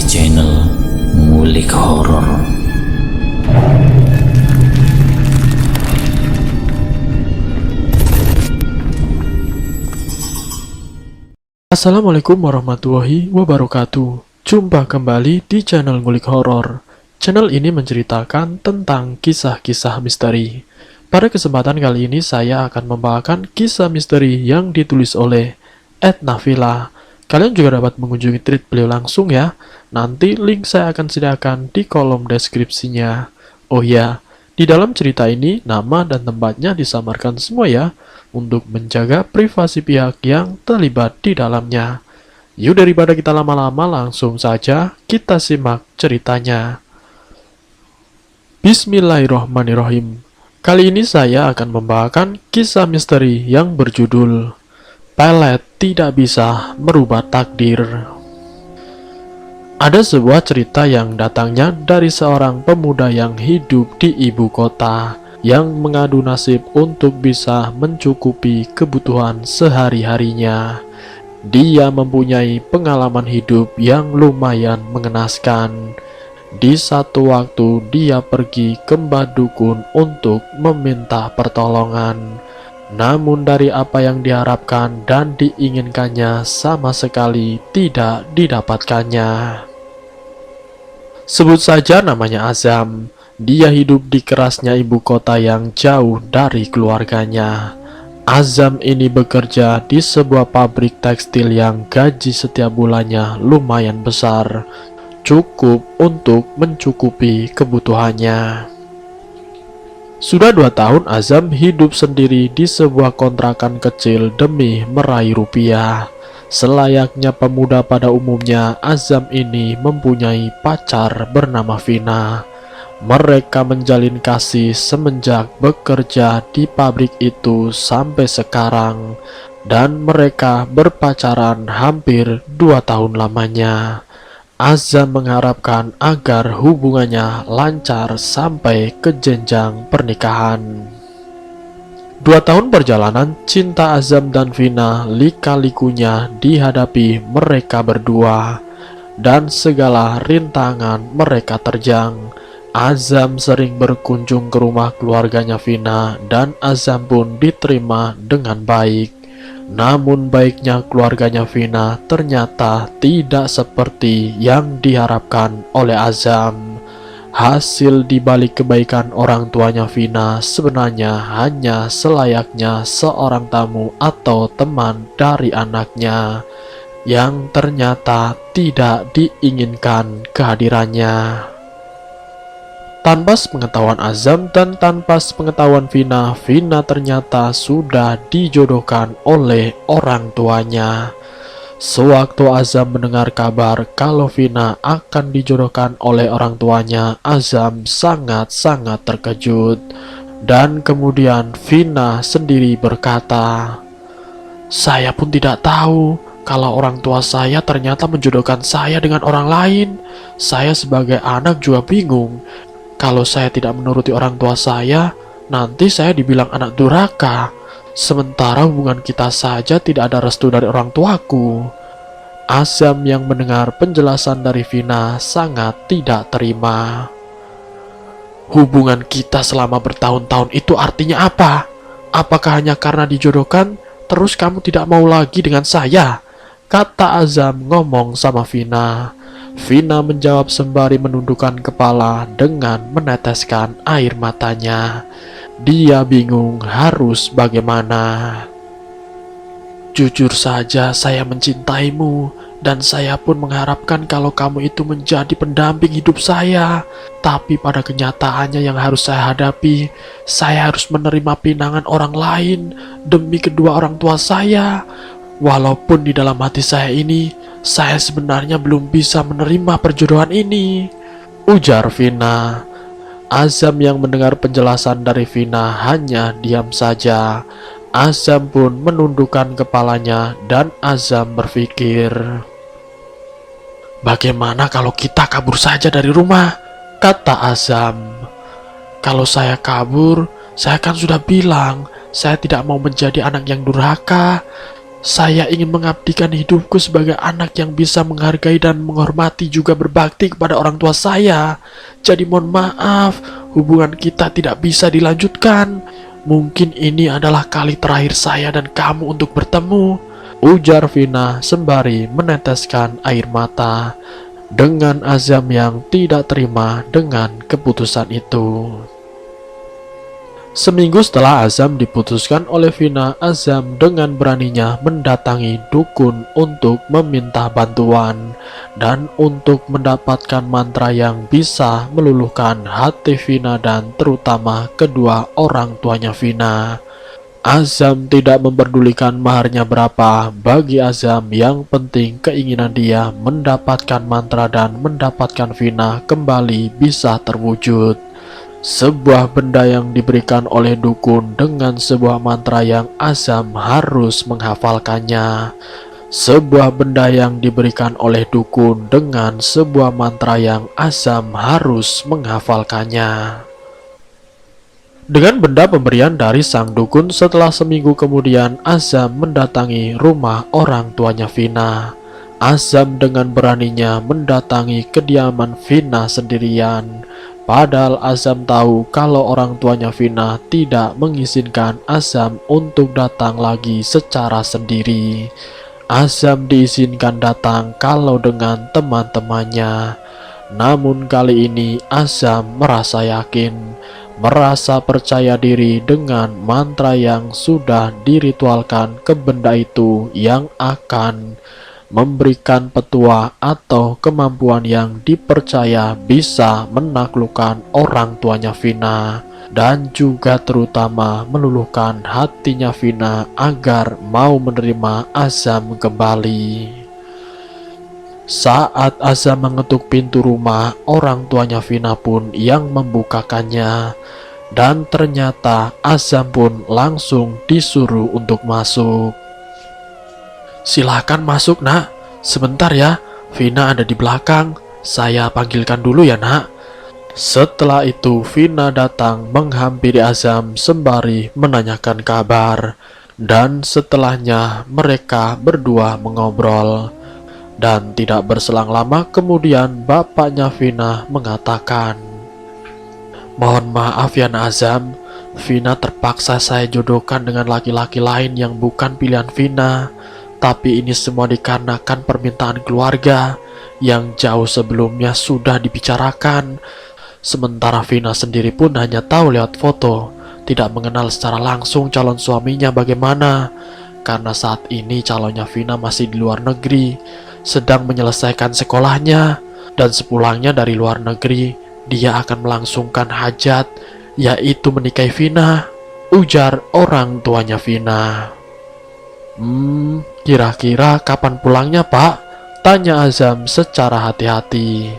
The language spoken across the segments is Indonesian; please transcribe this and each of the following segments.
channel Ngulik Horor. Assalamualaikum warahmatullahi wabarakatuh. Jumpa kembali di channel Ngulik Horor. Channel ini menceritakan tentang kisah-kisah misteri. Pada kesempatan kali ini saya akan membawakan kisah misteri yang ditulis oleh Ed Nafila. Kalian juga dapat mengunjungi tweet beliau langsung ya. Nanti link saya akan sediakan di kolom deskripsinya. Oh ya, di dalam cerita ini nama dan tempatnya disamarkan semua ya, untuk menjaga privasi pihak yang terlibat di dalamnya. Yuk daripada kita lama-lama, langsung saja kita simak ceritanya. Bismillahirrohmanirrohim. Kali ini saya akan membawakan kisah misteri yang berjudul Pelet Tidak Bisa Merubah Takdir. Ada sebuah cerita yang datangnya dari seorang pemuda yang hidup di ibu kota, yang mengadu nasib untuk bisa mencukupi kebutuhan sehari-harinya. Dia mempunyai pengalaman hidup yang lumayan mengenaskan. Di satu waktu dia pergi ke mbah dukun untuk meminta pertolongan. Namun dari apa yang diharapkan dan diinginkannya sama sekali tidak didapatkannya. Sebut saja namanya Azam. Dia hidup di kerasnya ibu kota yang jauh dari keluarganya. Azam ini bekerja di sebuah pabrik tekstil yang gaji setiap bulannya lumayan besar, cukup untuk mencukupi kebutuhannya. Sudah 2 tahun Azam hidup sendiri di sebuah kontrakan kecil demi meraih rupiah. Selayaknya pemuda pada umumnya, Azam ini mempunyai pacar bernama Vina. Mereka menjalin kasih semenjak bekerja di pabrik itu sampai sekarang, dan mereka berpacaran hampir 2 tahun lamanya. Azam mengharapkan agar hubungannya lancar sampai ke jenjang pernikahan. 2 tahun perjalanan cinta Azam dan Vina lika-likunya dihadapi mereka berdua, dan segala rintangan mereka terjang. Azam sering berkunjung ke rumah keluarganya Vina, dan Azam pun diterima dengan baik. Namun baiknya keluarganya Vina ternyata tidak seperti yang diharapkan oleh Azam. Hasil dibalik kebaikan orang tuanya Vina sebenarnya hanya selayaknya seorang tamu atau teman dari anaknya, yang ternyata tidak diinginkan kehadirannya. Tanpa sepengetahuan Azam dan tanpa sepengetahuan Vina, Vina ternyata sudah dijodohkan oleh orang tuanya. Sewaktu Azam mendengar kabar kalau Vina akan dijodohkan oleh orang tuanya, Azam sangat-sangat terkejut. Dan kemudian Vina sendiri berkata, "Saya pun tidak tahu kalau orang tua saya ternyata menjodohkan saya dengan orang lain. Saya sebagai anak juga bingung. Kalau saya tidak menuruti orang tua saya, nanti saya dibilang anak durhaka. Sementara hubungan kita saja tidak ada restu dari orang tuaku." Azam yang mendengar penjelasan dari Vina sangat tidak terima. "Hubungan kita selama bertahun-tahun itu artinya apa? Apakah hanya karena dijodohkan, terus kamu tidak mau lagi dengan saya?" kata Azam ngomong sama Vina. Vina menjawab sembari menundukkan kepala dengan meneteskan air matanya. Dia bingung harus bagaimana. "Jujur saja saya mencintaimu, dan saya pun mengharapkan kalau kamu itu menjadi pendamping hidup saya. Tapi pada kenyataannya yang harus saya hadapi, saya harus menerima pinangan orang lain demi kedua orang tua saya. Walaupun di dalam hati saya ini, saya sebenarnya belum bisa menerima perjodohan ini," ujar Vina. Azam yang mendengar penjelasan dari Vina hanya diam saja. Azam pun menundukkan kepalanya dan Azam berpikir, "Bagaimana kalau kita kabur saja dari rumah?" kata Azam. "Kalau saya kabur, saya kan sudah bilang saya tidak mau menjadi anak yang durhaka. Saya ingin mengabdikan hidupku sebagai anak yang bisa menghargai dan menghormati juga berbakti kepada orang tua saya. Jadi mohon maaf, hubungan kita tidak bisa dilanjutkan. Mungkin ini adalah kali terakhir saya dan kamu untuk bertemu, ujar Vina sembari meneteskan air mata dengan azam yang tidak terima dengan keputusan itu. Seminggu setelah azam diputuskan oleh Vina, Azam dengan beraninya mendatangi dukun untuk meminta bantuan dan untuk mendapatkan mantra yang bisa meluluhkan hati Vina dan terutama kedua orang tuanya Vina. Azam tidak memperdulikan maharnya berapa. Bagi Azam yang penting keinginan dia mendapatkan mantra dan mendapatkan Vina kembali bisa terwujud. Sebuah benda yang diberikan oleh dukun dengan sebuah mantra yang Azam harus menghafalkannya. Sebuah benda yang diberikan oleh dukun dengan sebuah mantra yang Azam harus menghafalkannya. Dengan benda pemberian dari sang dukun, setelah seminggu kemudian Azam mendatangi rumah orang tuanya Vina. Azam dengan beraninya mendatangi kediaman Vina sendirian. Padahal Azam tahu kalau orang tuanya Vina tidak mengizinkan Azam untuk datang lagi secara sendiri. Azam diizinkan datang kalau dengan teman-temannya. Namun kali ini Azam merasa yakin, merasa percaya diri dengan mantra yang sudah diritualkan ke benda itu yang akan memberikan petua atau kemampuan yang dipercaya bisa menaklukkan orang tuanya Vina dan juga terutama meluluhkan hatinya Vina agar mau menerima Azam kembali. Saat Azam mengetuk pintu rumah, orang tuanya Vina pun yang membukakannya dan ternyata Azam pun langsung disuruh untuk masuk. Silahkan masuk nak, sebentar ya, Vina ada di belakang, saya panggilkan dulu ya nak. Setelah itu Vina datang menghampiri Azam sembari menanyakan kabar. Dan setelahnya mereka berdua mengobrol. Dan tidak berselang lama kemudian bapaknya Vina mengatakan, "Mohon maaf ya nak Azam, Vina terpaksa saya jodohkan dengan laki-laki lain yang bukan pilihan Vina. Tapi ini semua dikarenakan permintaan keluarga yang jauh sebelumnya sudah dibicarakan. Sementara Vina sendiri pun hanya tahu lewat foto, tidak mengenal secara langsung calon suaminya bagaimana. Karena saat ini calonnya Vina masih di luar negeri, sedang menyelesaikan sekolahnya. Dan sepulangnya dari luar negeri, dia akan melangsungkan hajat, yaitu menikahi Vina," ujar orang tuanya Vina. Kira-kira kapan pulangnya pak? Tanya Azam secara hati-hati.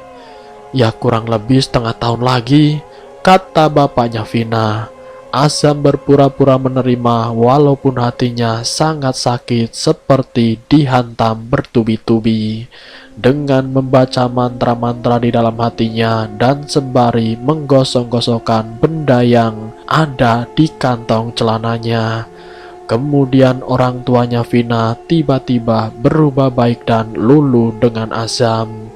Ya kurang lebih setengah tahun lagi, kata bapaknya Vina. Azam berpura-pura menerima walaupun hatinya sangat sakit seperti dihantam bertubi-tubi. Dengan membaca mantra-mantra di dalam hatinya dan sembari menggosok-gosokkan benda yang ada di kantong celananya. Kemudian orang tuanya Vina tiba-tiba berubah baik dan luluh dengan Azam,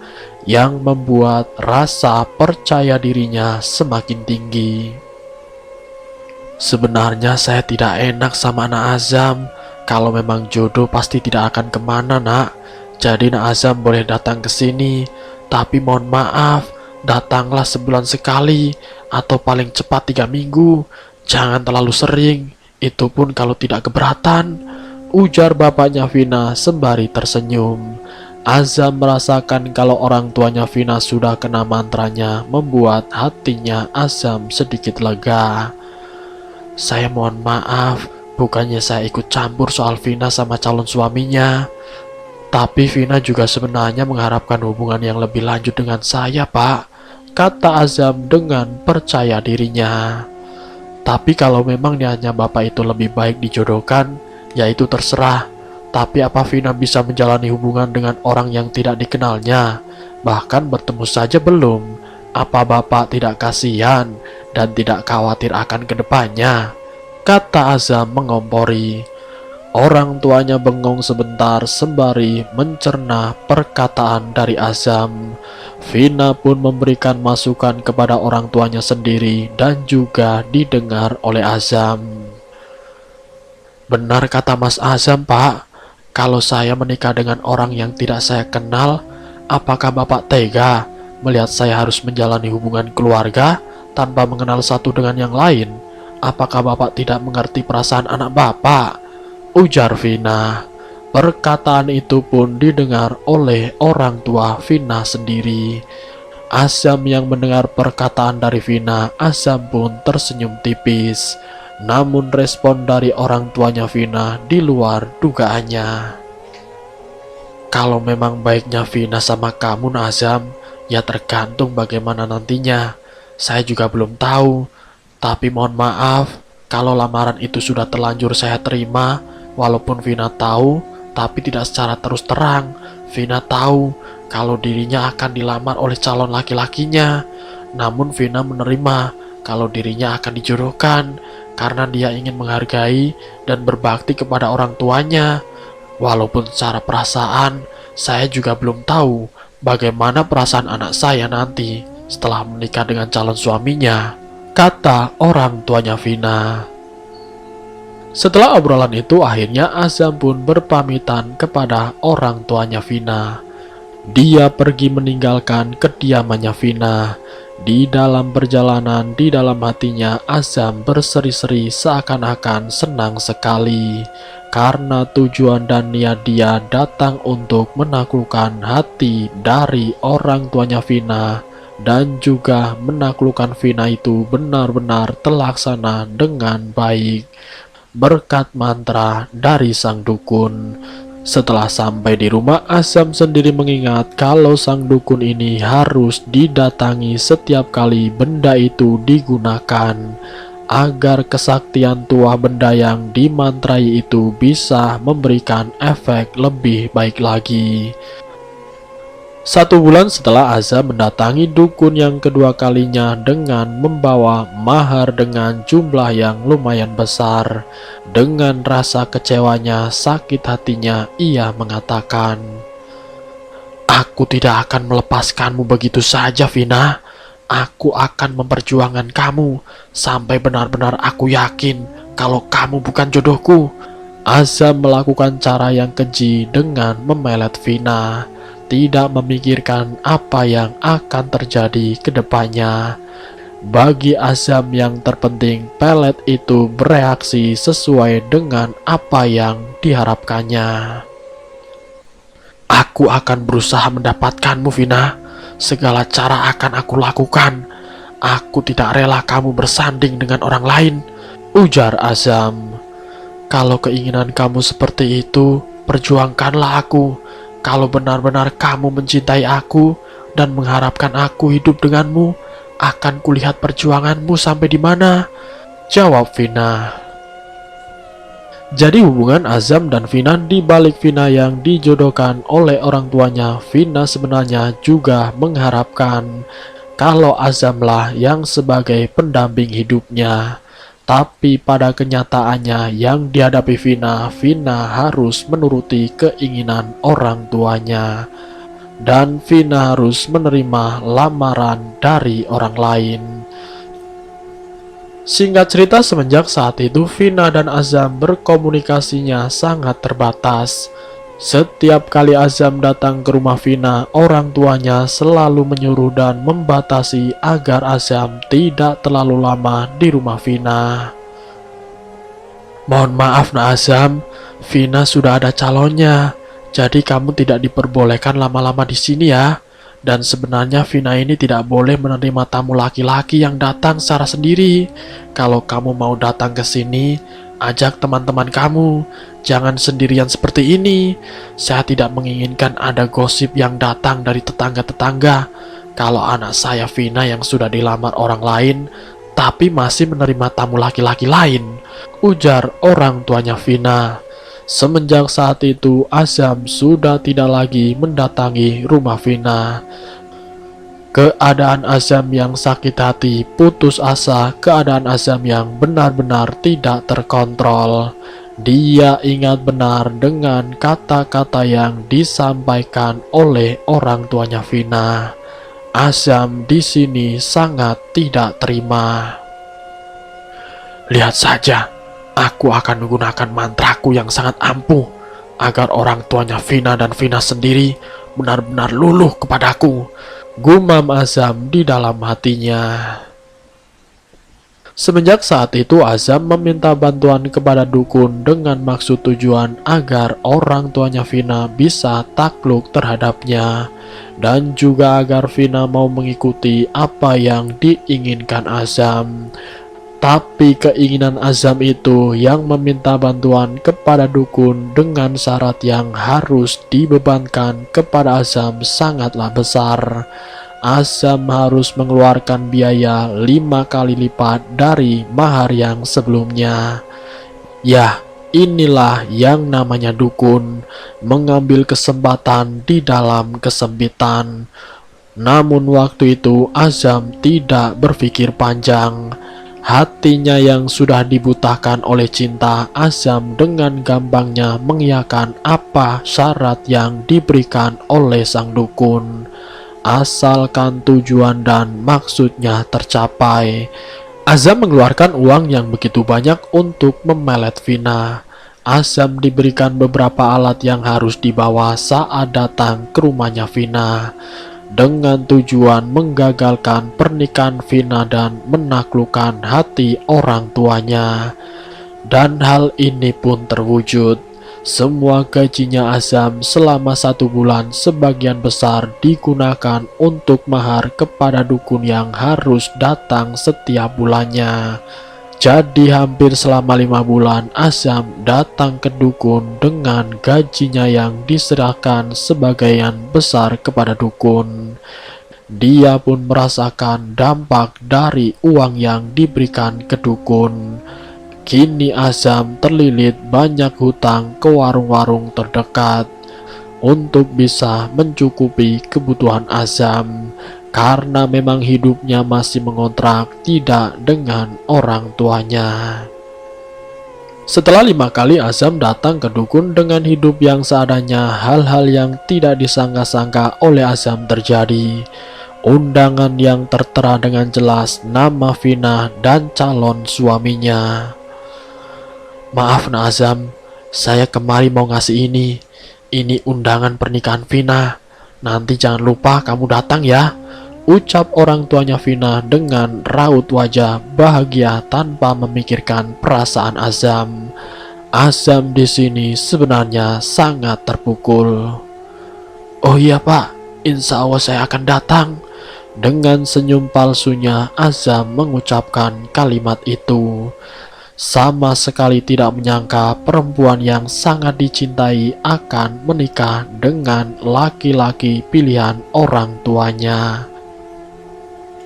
yang membuat rasa percaya dirinya semakin tinggi. "Sebenarnya saya tidak enak sama anak Azam. Kalau memang jodoh pasti tidak akan kemana nak. Jadi nak Azam boleh datang ke sini. Tapi mohon maaf, datanglah sebulan sekali atau paling cepat 3 minggu. Jangan terlalu sering. Itu pun kalau tidak keberatan," ujar bapaknya Vina sembari tersenyum. Azam merasakan kalau orang tuanya Vina sudah kena mantranya, membuat hatinya Azam sedikit lega. "Saya mohon maaf, bukannya saya ikut campur soal Vina sama calon suaminya. Tapi Vina juga sebenarnya mengharapkan hubungan yang lebih lanjut dengan saya pak," kata Azam dengan percaya dirinya. "Tapi kalau memang niatnya bapak itu lebih baik dijodohkan, ya itu terserah. Tapi apa Vina bisa menjalani hubungan dengan orang yang tidak dikenalnya? Bahkan bertemu saja belum. Apa bapak tidak kasihan dan tidak khawatir akan kedepannya?" kata Azam mengompori. Orang tuanya bengong sebentar sembari mencerna perkataan dari Azam. Vina pun memberikan masukan kepada orang tuanya sendiri dan juga didengar oleh Azam. Benar kata Mas Azam, Pak. Kalau saya menikah dengan orang yang tidak saya kenal, apakah Bapak tega melihat saya harus menjalani hubungan keluarga tanpa mengenal satu dengan yang lain? Apakah Bapak tidak mengerti perasaan anak Bapak? Ujar Vina. Perkataan itu pun didengar oleh orang tua Vina sendiri. Azam yang mendengar perkataan dari Vina, Azam pun tersenyum tipis. Namun respon dari orang tuanya Vina di luar dugaannya. Kalau memang baiknya Vina sama kamu, Azam, ya tergantung bagaimana nantinya. Saya juga belum tahu. Tapi mohon maaf, kalau lamaran itu sudah terlanjur saya terima, walaupun Vina tahu, tapi tidak secara terus terang. Vina tahu kalau dirinya akan dilamar oleh calon laki-lakinya. Namun Vina menerima kalau dirinya akan dijodohkan karena dia ingin menghargai dan berbakti kepada orang tuanya. Walaupun secara perasaan, saya juga belum tahu bagaimana perasaan anak saya nanti setelah menikah dengan calon suaminya, kata orang tuanya Vina. Setelah obrolan itu, akhirnya Azam pun berpamitan kepada orang tuanya Vina. Dia pergi meninggalkan kediamannya Vina. Di dalam perjalanan, di dalam hatinya Azam berseri-seri seakan-akan senang sekali. Karena tujuan dan niat dia datang untuk menaklukkan hati dari orang tuanya Vina. Dan juga menaklukkan Vina itu benar-benar terlaksana dengan baik berkat mantra dari sang dukun. Setelah sampai di rumah, Azam sendiri mengingat kalau sang dukun ini harus didatangi setiap kali benda itu digunakan agar kesaktian tuah benda yang dimantrai itu bisa memberikan efek lebih baik lagi. 1 bulan setelah Azam mendatangi dukun yang kedua kalinya dengan membawa mahar dengan jumlah yang lumayan besar. Dengan rasa kecewanya, sakit hatinya, ia mengatakan, "Aku tidak akan melepaskanmu begitu saja, Vina. Aku akan memperjuangkan kamu sampai benar-benar aku yakin kalau kamu bukan jodohku." Azam melakukan cara yang keji dengan memelet Vina, tidak memikirkan apa yang akan terjadi ke depannya. Bagi Azam yang terpenting, pelet itu bereaksi sesuai dengan apa yang diharapkannya. "Aku akan berusaha mendapatkanmu, Vina. Segala cara akan aku lakukan. Aku tidak rela kamu bersanding dengan orang lain," ujar Azam. "Kalau keinginan kamu seperti itu, perjuangkanlah aku. Kalau benar-benar kamu mencintai aku dan mengharapkan aku hidup denganmu, akan kulihat perjuanganmu sampai di mana," jawab Vina. Jadi hubungan Azam dan Vina di balik Vina yang dijodohkan oleh orang tuanya, Vina sebenarnya juga mengharapkan kalau Azamlah yang sebagai pendamping hidupnya. Tapi pada kenyataannya yang dihadapi Vina, Vina harus menuruti keinginan orang tuanya. Dan Vina harus menerima lamaran dari orang lain. Singkat cerita, semenjak saat itu Vina dan Azam berkomunikasinya sangat terbatas. Setiap kali Azam datang ke rumah Vina, orang tuanya selalu menyuruh dan membatasi agar Azam tidak terlalu lama di rumah Vina. "Mohon maaf, Nak Azam, Vina sudah ada calonnya, jadi kamu tidak diperbolehkan lama-lama di sini ya. Dan sebenarnya Vina ini tidak boleh menerima tamu laki-laki yang datang secara sendiri. Kalau kamu mau datang ke sini, ajak teman-teman kamu. Jangan sendirian seperti ini. Saya tidak menginginkan ada gosip yang datang dari tetangga-tetangga kalau anak saya Vina yang sudah dilamar orang lain, tapi masih menerima tamu laki-laki lain," ujar orang tuanya Vina. Semenjak saat itu, Azam sudah tidak lagi mendatangi rumah Vina. Keadaan Azam yang sakit hati, putus asa, keadaan Azam yang benar-benar tidak terkontrol. Dia ingat benar dengan kata-kata yang disampaikan oleh orang tuanya Vina. Azam di sini sangat tidak terima. Lihat saja, aku akan menggunakan mantraku yang sangat ampuh agar orang tuanya Vina dan Vina sendiri benar-benar luluh kepadaku, gumam Azam di dalam hatinya. Semenjak saat itu Azam meminta bantuan kepada dukun dengan maksud tujuan agar orang tuanya Vina bisa takluk terhadapnya dan juga agar Vina mau mengikuti apa yang diinginkan Azam. Tapi keinginan Azam itu yang meminta bantuan kepada dukun dengan syarat yang harus dibebankan kepada Azam sangatlah besar. Azam harus mengeluarkan biaya 5 kali lipat dari mahar yang sebelumnya. Ya, inilah yang namanya dukun, mengambil kesempatan di dalam kesempitan. Namun waktu itu Azam tidak berpikir panjang. Hatinya yang sudah dibutakan oleh cinta, Azam dengan gampangnya mengiyakan apa syarat yang diberikan oleh sang dukun. Asalkan tujuan dan maksudnya tercapai. Azam mengeluarkan uang yang begitu banyak untuk memelet Vina. Azam diberikan beberapa alat yang harus dibawa saat datang ke rumahnya Vina, dengan tujuan menggagalkan pernikahan Vina dan menaklukkan hati orang tuanya. Dan hal ini pun terwujud. Semua gajinya Azam selama 1 bulan sebagian besar digunakan untuk mahar kepada dukun yang harus datang setiap bulannya. Jadi hampir selama 5 bulan Azam datang ke dukun dengan gajinya yang diserahkan sebagian besar kepada dukun. Dia pun merasakan dampak dari uang yang diberikan ke dukun. Kini Azam terlilit banyak hutang ke warung-warung terdekat untuk bisa mencukupi kebutuhan Azam, karena memang hidupnya masih mengontrak tidak dengan orang tuanya. Setelah 5 kali Azam datang ke dukun dengan hidup yang seadanya, hal-hal yang tidak disangka-sangka oleh Azam terjadi. Undangan yang tertera dengan jelas nama Vina dan calon suaminya. Maaf Nak Azam, saya kemari mau ngasih ini. Ini undangan pernikahan Vina. Nanti jangan lupa kamu datang ya, ucap orang tuanya Vina dengan raut wajah bahagia tanpa memikirkan perasaan Azam. Azam di sini sebenarnya sangat terpukul. Oh iya Pak, insya Allah saya akan datang. Dengan senyum palsunya Azam mengucapkan kalimat itu. Sama sekali tidak menyangka perempuan yang sangat dicintai akan menikah dengan laki-laki pilihan orang tuanya.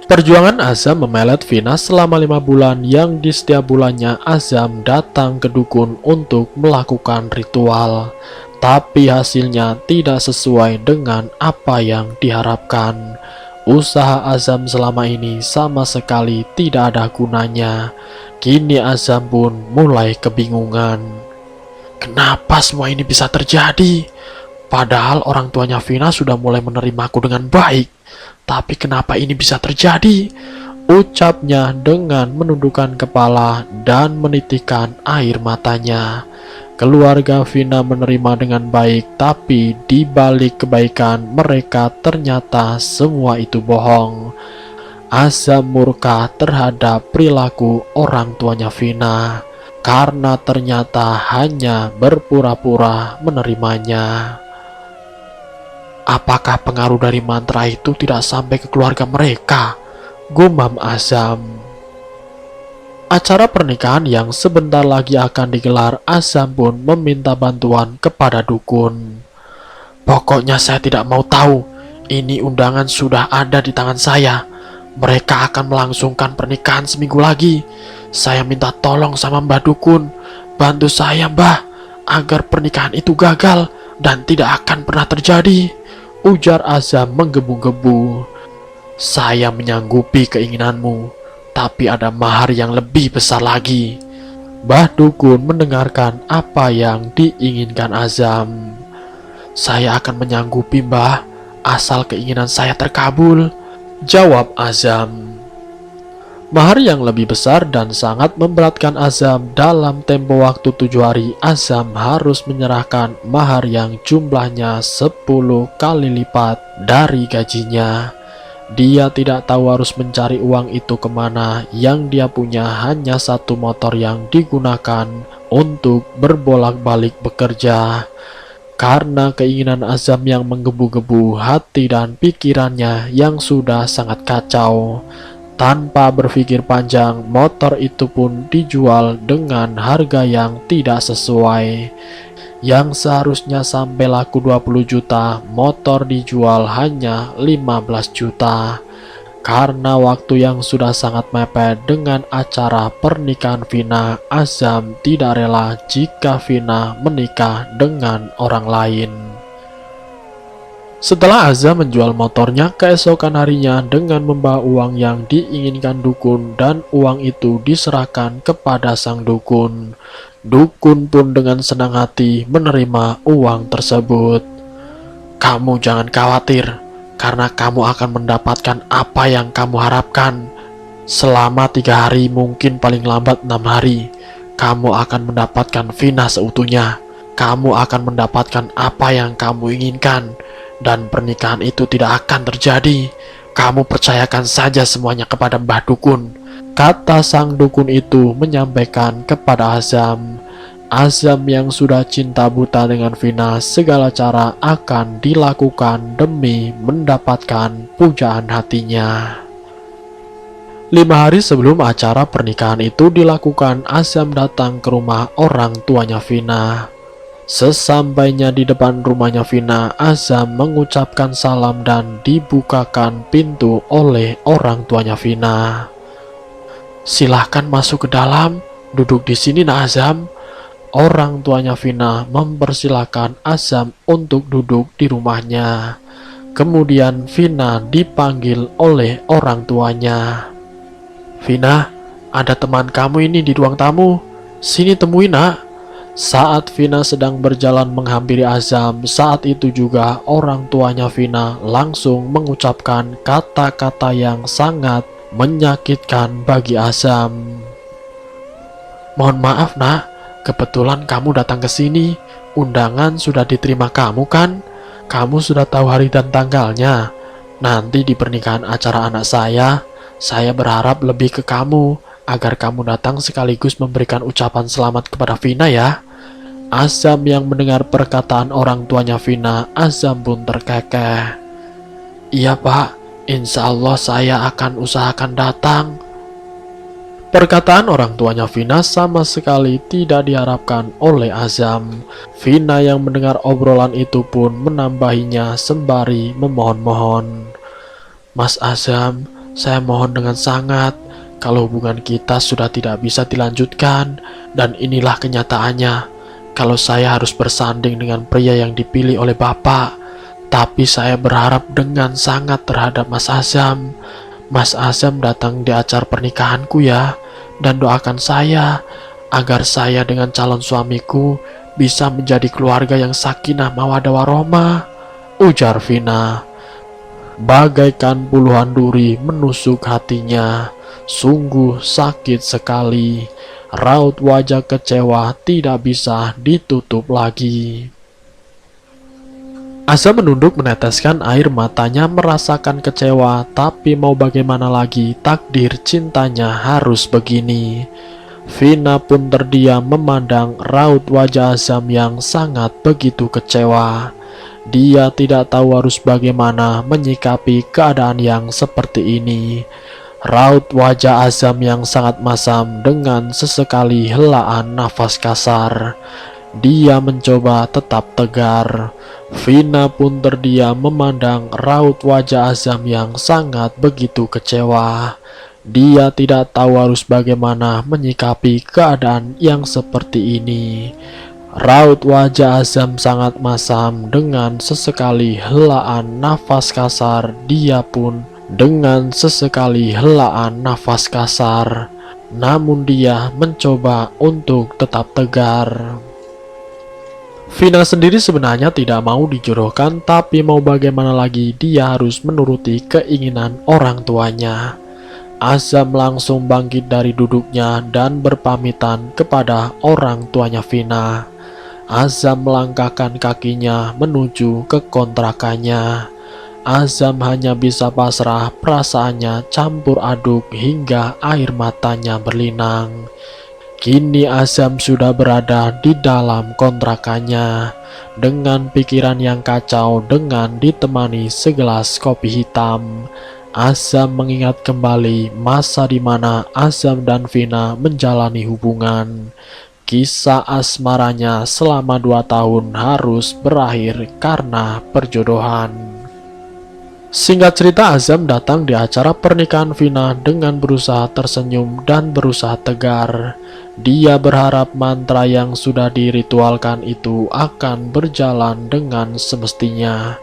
Perjuangan Azam memelet Vina selama 5 bulan yang di setiap bulannya Azam datang ke dukun untuk melakukan ritual. Tapi hasilnya tidak sesuai dengan apa yang diharapkan. Usaha Azam selama ini sama sekali tidak ada gunanya. Kini Azam pun mulai kebingungan. Kenapa semua ini bisa terjadi? Padahal orang tuanya Vina sudah mulai menerimaku dengan baik. Tapi kenapa ini bisa terjadi? Ucapnya dengan menundukkan kepala dan menitikkan air matanya. Keluarga Vina menerima dengan baik, tapi di balik kebaikan mereka ternyata semua itu bohong. Azam murka terhadap perilaku orang tuanya Vina karena ternyata hanya berpura-pura menerimanya. Apakah pengaruh dari mantra itu tidak sampai ke keluarga mereka? Gumam Azam. Acara pernikahan yang sebentar lagi akan digelar, Azam pun meminta bantuan kepada dukun. Pokoknya saya tidak mau tahu. Ini undangan sudah ada di tangan saya. Mereka akan melangsungkan pernikahan seminggu lagi. Saya minta tolong sama Mbah Dukun. Bantu saya Mbah, agar pernikahan itu gagal dan tidak akan pernah terjadi, ujar Azam menggebu-gebu. Saya menyanggupi keinginanmu, tapi ada mahar yang lebih besar lagi. Mbah Dukun mendengarkan apa yang diinginkan Azam. "Saya akan menyanggupi, Mbah, asal keinginan saya terkabul," jawab Azam. Mahar yang lebih besar dan sangat memberatkan Azam. Dalam tempo waktu 7 hari, Azam harus menyerahkan mahar yang jumlahnya 10 kali lipat dari gajinya. Dia tidak tahu harus mencari uang itu kemana. Yang dia punya hanya satu motor yang digunakan untuk berbolak-balik bekerja. Karena keinginan Azam yang menggebu-gebu hati dan pikirannya yang sudah sangat kacau, tanpa berpikir panjang, motor itu pun dijual dengan harga yang tidak sesuai. Yang seharusnya sampai laku 20 juta, motor dijual hanya 15 juta. Karena waktu yang sudah sangat mepet dengan acara pernikahan Vina, Azam tidak rela jika Vina menikah dengan orang lain. Setelah Azam menjual motornya, keesokan harinya dengan membawa uang yang diinginkan dukun, dan uang itu diserahkan kepada sang dukun. Dukun pun dengan senang hati menerima uang tersebut. "Kamu jangan khawatir, karena kamu akan mendapatkan apa yang kamu harapkan. Selama 3 hari, mungkin paling lambat 6 hari, kamu akan mendapatkan Vina seutuhnya. Kamu akan mendapatkan apa yang kamu inginkan. Dan pernikahan itu tidak akan terjadi. Kamu percayakan saja semuanya kepada Mbah Dukun," kata sang dukun itu menyampaikan kepada Azam. Azam yang sudah cinta buta dengan Vina, segala cara akan dilakukan demi mendapatkan pujaan hatinya. 5 hari sebelum acara pernikahan itu dilakukan, Azam datang ke rumah orang tuanya Vina. Sesampainya di depan rumahnya Vina, Azam mengucapkan salam dan dibukakan pintu oleh orang tuanya Vina. "Silahkan masuk ke dalam, duduk di sini nak Azam." Orang tuanya Vina mempersilahkan Azam untuk duduk di rumahnya. Kemudian Vina dipanggil oleh orang tuanya. "Vina, ada teman kamu ini di ruang tamu. Sini temuin nak." Saat Vina sedang berjalan menghampiri Azam, saat itu juga orang tuanya Vina langsung mengucapkan kata-kata yang sangat menyakitkan bagi Azam. "Mohon maaf nak, kebetulan kamu datang ke sini. Undangan sudah diterima kamu kan? Kamu sudah tahu hari dan tanggalnya. Nanti di pernikahan acara anak saya berharap lebih ke kamu, agar kamu datang sekaligus memberikan ucapan selamat kepada Vina ya." Azam yang mendengar perkataan orang tuanya Vina, Azam pun terkekeh. "Iya pak, insya Allah saya akan usahakan datang." Perkataan orang tuanya Vina sama sekali tidak diharapkan oleh Azam. Vina yang mendengar obrolan itu pun menambahinya sembari memohon-mohon. "Mas Azam, saya mohon dengan sangat, kalau hubungan kita sudah tidak bisa dilanjutkan, dan inilah kenyataannya. Kalau saya harus bersanding dengan pria yang dipilih oleh Bapak, tapi saya berharap dengan sangat terhadap Mas Azam. Mas Azam datang di acara pernikahanku ya, dan doakan saya agar saya dengan calon suamiku bisa menjadi keluarga yang sakinah mawaddah warahmah," ujar Vina. Bagaikan puluhan duri menusuk hatinya, sungguh sakit sekali. Raut wajah kecewa tidak bisa ditutup lagi. Azam menunduk meneteskan air matanya, merasakan kecewa, tapi mau bagaimana lagi, takdir cintanya harus begini. Vina pun terdiam memandang raut wajah Azam yang sangat begitu kecewa. Dia tidak tahu harus bagaimana menyikapi keadaan yang seperti ini. Raut wajah Azam yang sangat masam dengan sesekali helaan nafas kasar. Dia mencoba tetap tegar. Vina pun terdiam memandang raut wajah Azam yang sangat begitu kecewa. Dia tidak tahu harus bagaimana menyikapi keadaan yang seperti ini. Raut wajah Azam sangat masam dengan sesekali helaan nafas kasar. Dia pun dengan sesekali helaan nafas kasar namun dia mencoba untuk tetap tegar. Vina sendiri sebenarnya tidak mau dijodohkan, tapi mau bagaimana lagi, dia harus menuruti keinginan orang tuanya. Azam langsung bangkit dari duduknya dan berpamitan kepada orang tuanya Vina. Azam melangkahkan kakinya menuju ke kontrakannya. Azam hanya bisa pasrah, perasaannya campur aduk hingga air matanya berlinang. Kini Azam sudah berada di dalam kontrakannya dengan pikiran yang kacau. Dengan ditemani segelas kopi hitam, Azam mengingat kembali masa di mana Azam dan Vina menjalani hubungan. Kisah asmaranya selama 2 tahun harus berakhir karena perjodohan. Singkat cerita, Azam datang di acara pernikahan Vina dengan berusaha tersenyum dan berusaha tegar. Dia berharap mantra yang sudah diritualkan itu akan berjalan dengan semestinya,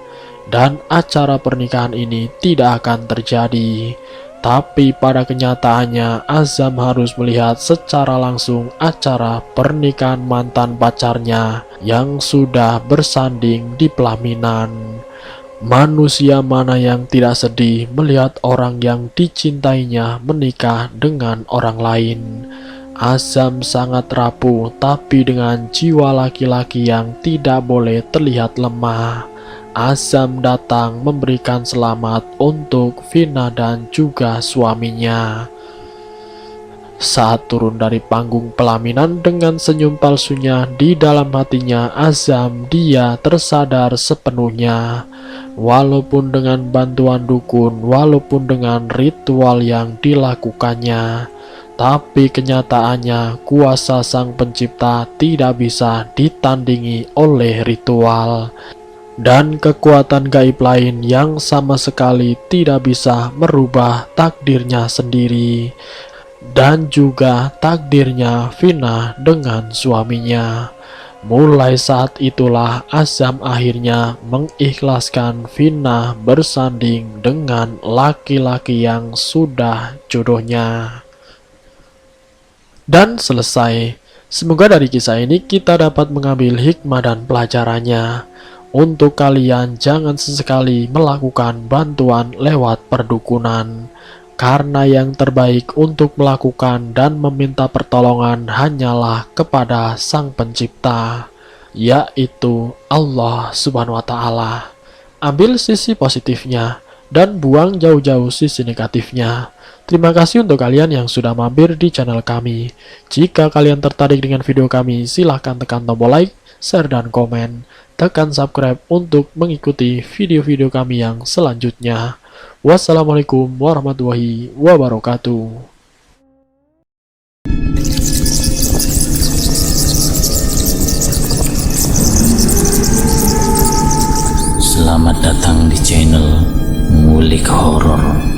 dan acara pernikahan ini tidak akan terjadi. Tapi pada kenyataannya, Azam harus melihat secara langsung acara pernikahan mantan pacarnya yang sudah bersanding di pelaminan. Manusia mana yang tidak sedih melihat orang yang dicintainya menikah dengan orang lain? Azam sangat rapuh, tapi dengan jiwa laki-laki yang tidak boleh terlihat lemah, Azam datang memberikan selamat untuk Vina dan juga suaminya. Saat turun dari panggung pelaminan dengan senyum palsunya di dalam hatinya, Azam dia tersadar sepenuhnya. Walaupun dengan bantuan dukun, walaupun dengan ritual yang dilakukannya, tapi kenyataannya kuasa Sang Pencipta tidak bisa ditandingi oleh ritual. Dan kekuatan gaib lain yang sama sekali tidak bisa merubah takdirnya sendiri, dan juga takdirnya Vina dengan suaminya. Mulai saat itulah Azam akhirnya mengikhlaskan Vina bersanding dengan laki-laki yang sudah jodohnya. Dan selesai. Semoga dari kisah ini kita dapat mengambil hikmah dan pelajarannya. Untuk kalian, jangan sesekali melakukan bantuan lewat perdukunan, karena yang terbaik untuk melakukan dan meminta pertolongan hanyalah kepada Sang Pencipta, yaitu Allah Subhanahu wa Ta'ala. Ambil sisi positifnya dan buang jauh-jauh sisi negatifnya. Terima kasih untuk kalian yang sudah mampir di channel kami. Jika kalian tertarik dengan video kami, silahkan tekan tombol like, share, dan komen. Tekan subscribe untuk mengikuti video-video kami yang selanjutnya. Wassalamualaikum warahmatullahi wabarakatuh. Selamat datang di channel Ngulik Horor.